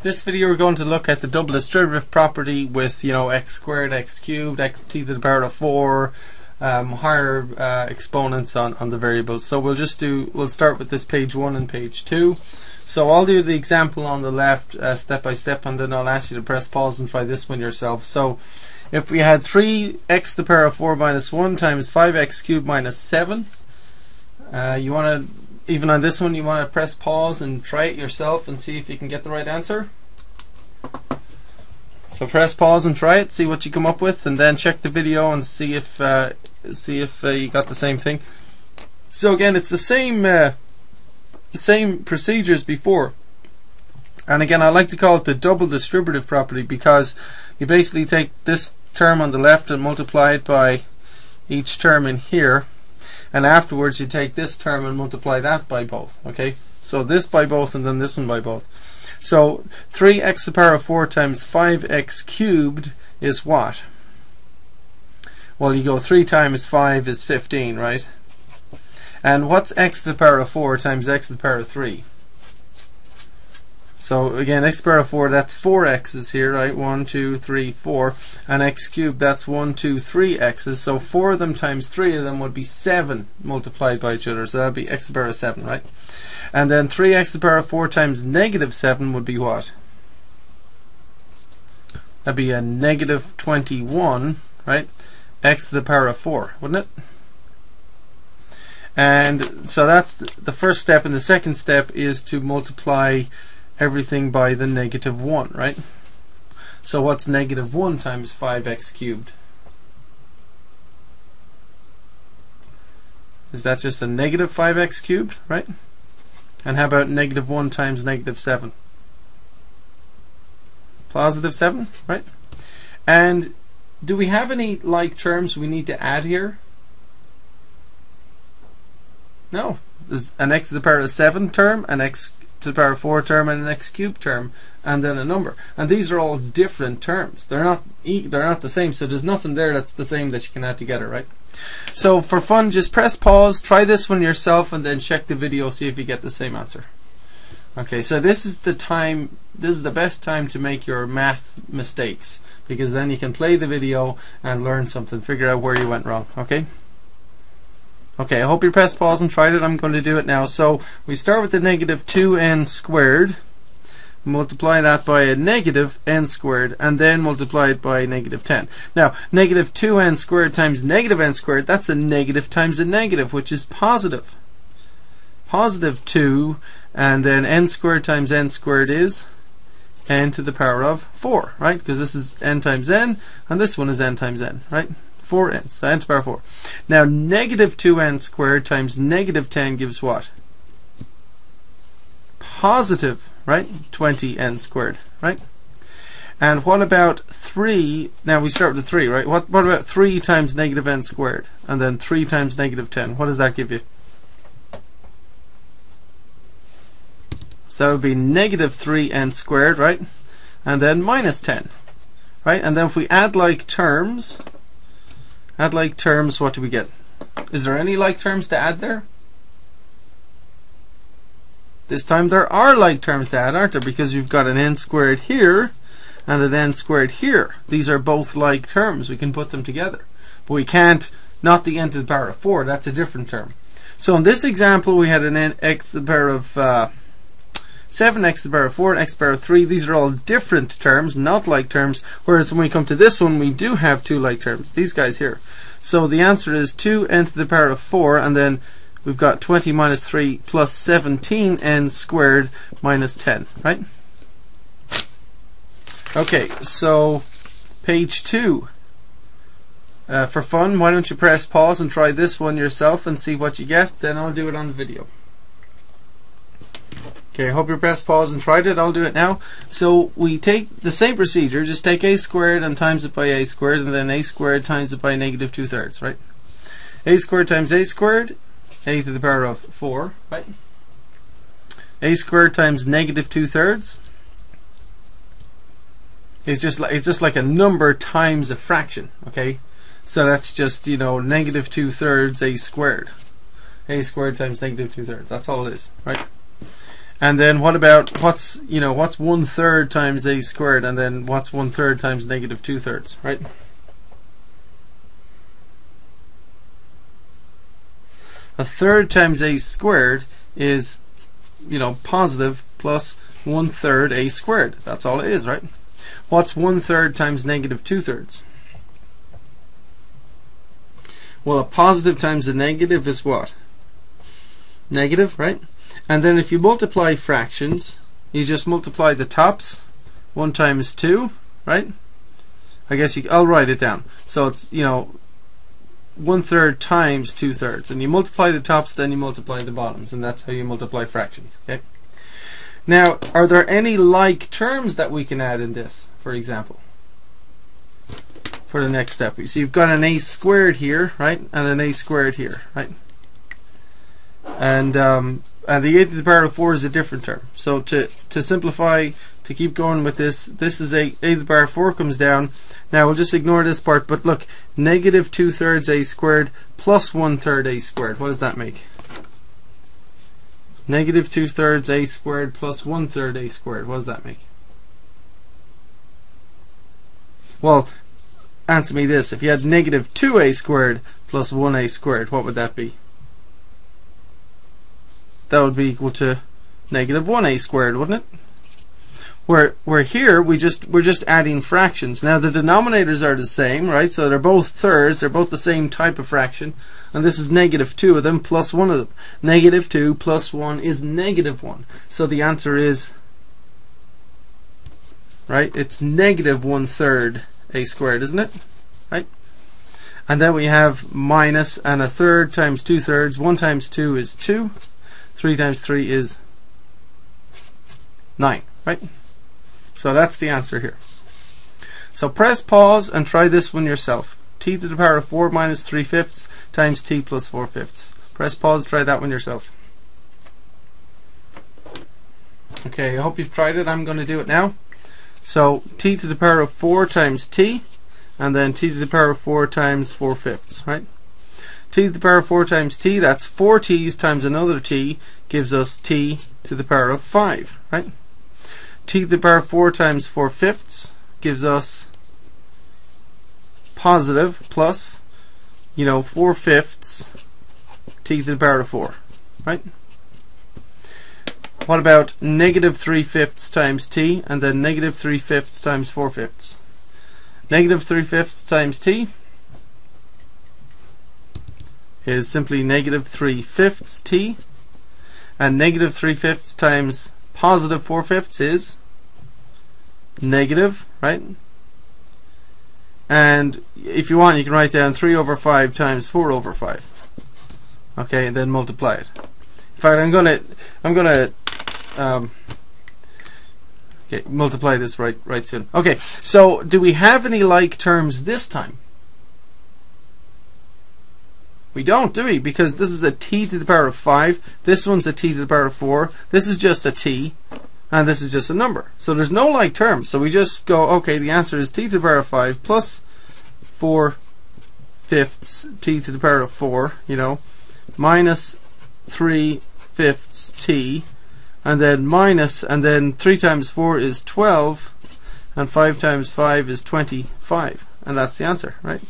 This video we're going to look at the double distributive property with, x squared, x cubed, x to the power of 4, higher exponents on the variables. So we'll start with this page 1 and page 2. So I'll do the example on the left step by step, and then I'll ask you to press pause and try this one yourself. So if we had 3x to the power of 4 minus 1 times 5x cubed minus 7, you want to, even on this one, you want to press pause and try it yourself and see if you can get the right answer. So press pause and try it, see what you come up with, and then check the video and see if you got the same thing. So again, it's the same procedure as before. And again, I like to call it the double distributive property, because you basically take this term on the left and multiply it by each term in here, and afterwards you take this term and multiply that by both. Okay, so this by both and then this one by both. So 3x to the power of 4 times 5x cubed is what? Well, you go 3 times 5 is 15, right? And what's x to the power of 4 times x to the power of 3? So again, x to the power of 4, that's 4 x's here, right? 1, 2, 3, 4. And x cubed, that's 1, 2, 3 x's. So 4 of them times 3 of them would be 7 multiplied by each other. So that would be x to the power of 7, right? And then 3x to the power of 4 times negative 7 would be what? That'd be a negative 21, right? X to the power of 4, wouldn't it? And so that's the first step, and the second step is to multiply everything by the negative 1, right? So what's negative 1 times 5x cubed? Is that just a negative 5x cubed, right? And how about negative 1 times negative 7? Positive 7, right? And do we have any like terms we need to add here? No. There's an x to the power of 7 term, an x to the power of 4 term, and an x cubed term, and then a number. And these are all different terms. They're not the same, so there's nothing there that's the same that you can add together, right? So for fun, just press pause, try this one yourself, and then check the video, see if you get the same answer. Okay, so this is the best time to make your math mistakes, because then you can play the video and learn something, figure out where you went wrong. Okay, I hope you pressed pause and tried it. I'm going to do it now. So we start with the negative 2n squared, multiply that by a negative n squared, and then multiply it by negative 10. Now, negative 2n squared times negative n squared, that's a negative times a negative, which is positive. Positive 2, and then n squared times n squared is n to the power of 4, right? Because this is n times n, and this one is n times n, right? 4n, so n to the power of 4. Now, negative 2n squared times negative 10 gives what? Positive, right? 20n squared, right? And what about 3? Now we start with 3, right? What about 3 times negative n squared? And then 3 times negative 10. What does that give you? So that would be negative 3n squared, right? And then minus 10, right? And then if we add like terms, what do we get? Is there any like terms to add there? This time there are like terms to add, aren't there? Because we've got an n squared here and an n squared here. These are both like terms. We can put them together. But we can't, not the n to the power of 4. That's a different term. So in this example, we had an n x to the power of 7, x to the power of 4, and x to the power of 3. These are all different terms, not like terms. Whereas when we come to this one, we do have two like terms. These guys here. So the answer is 2n to the power of 4, and then we've got 20 minus 3 plus 17n squared minus 10, right? Okay, so page 2. For fun, why don't you press pause and try this one yourself and see what you get, then I'll do it on the video. Okay, I hope you pressed pause and tried it. I'll do it now. So we take the same procedure, just take a squared and times it by a squared, and then a squared times it by negative 2/3, right? A squared times a squared, a to the power of 4, right? A squared times negative 2/3 is just like a number times a fraction, okay? So that's just, negative 2/3 a squared. A squared times negative 2/3. That's all it is, right? And then what about what's 1/3 times a squared, and then what's 1/3 times negative 2/3, right? A third times a squared is, positive plus 1/3 a squared. That's all it is, right? What's 1/3 times negative 2/3? Well, a positive times a negative is what? Negative, right? And then if you multiply fractions, you just multiply the tops. 1 times 2, right? I guess I'll write it down. So it's 1/3 times 2/3, and you multiply the tops, then you multiply the bottoms, and that's how you multiply fractions. Okay. Now, are there any like terms that we can add in this, for example, for the next step? So you've got an a squared here, right, and an a squared here, right, and the a to the power of 4 is a different term. So to simplify, to keep going with this is a to the power of 4 comes down. Now we'll just ignore this part, but look, negative 2/3 a squared plus 1/3 a squared. What does that make? Negative 2/3 a squared plus 1/3 a squared. What does that make? Well, answer me this. If you had negative 2a squared plus 1a squared, what would that be? That would be equal to negative 1a squared, wouldn't it? Where here we're just adding fractions. Now the denominators are the same, right? So they're both thirds, they're both the same type of fraction, and this is negative 2 of them plus 1 of them. Negative 2 plus 1 is negative 1. So the answer is, right, it's negative 1/3 a squared, isn't it? Right? And then we have minus and a third times 2/3. 1 times 2 is 2. 3 times 3 is 9, right? So that's the answer here. So press pause and try this one yourself. T to the power of 4 minus 3/5 times t plus 4/5. Press pause, try that one yourself. Okay, I hope you've tried it. I'm going to do it now. So t to the power of 4 times t, and then t to the power of 4 times 4/5, right? T to the power of 4 times t, that's 4 t's times another t, gives us t to the power of 5, right? T to the power of 4 times 4/5 gives us positive plus, 4/5 t to the power of 4, right? What about negative 3/5 times t, and then negative 3/5 times 4/5? Negative 3/5 times t is simply negative 3/5 t, and negative 3/5 times positive 4/5 is negative, right? And if you want, you can write down 3 over 5 times 4 over 5. Okay, and then multiply it. In fact, I'm gonna multiply this right soon. Okay, so do we have any like terms this time? We don't, do we? Because this is a t to the power of 5. This one's a t to the power of 4. This is just a t, and this is just a number. So there's no like term. So we just go, okay, the answer is t to the power of 5 plus 4/5 t to the power of 4, minus 3/5 t, and then minus, and then 3 times 4 is 12, and 5 times 5 is 25. And that's the answer, right?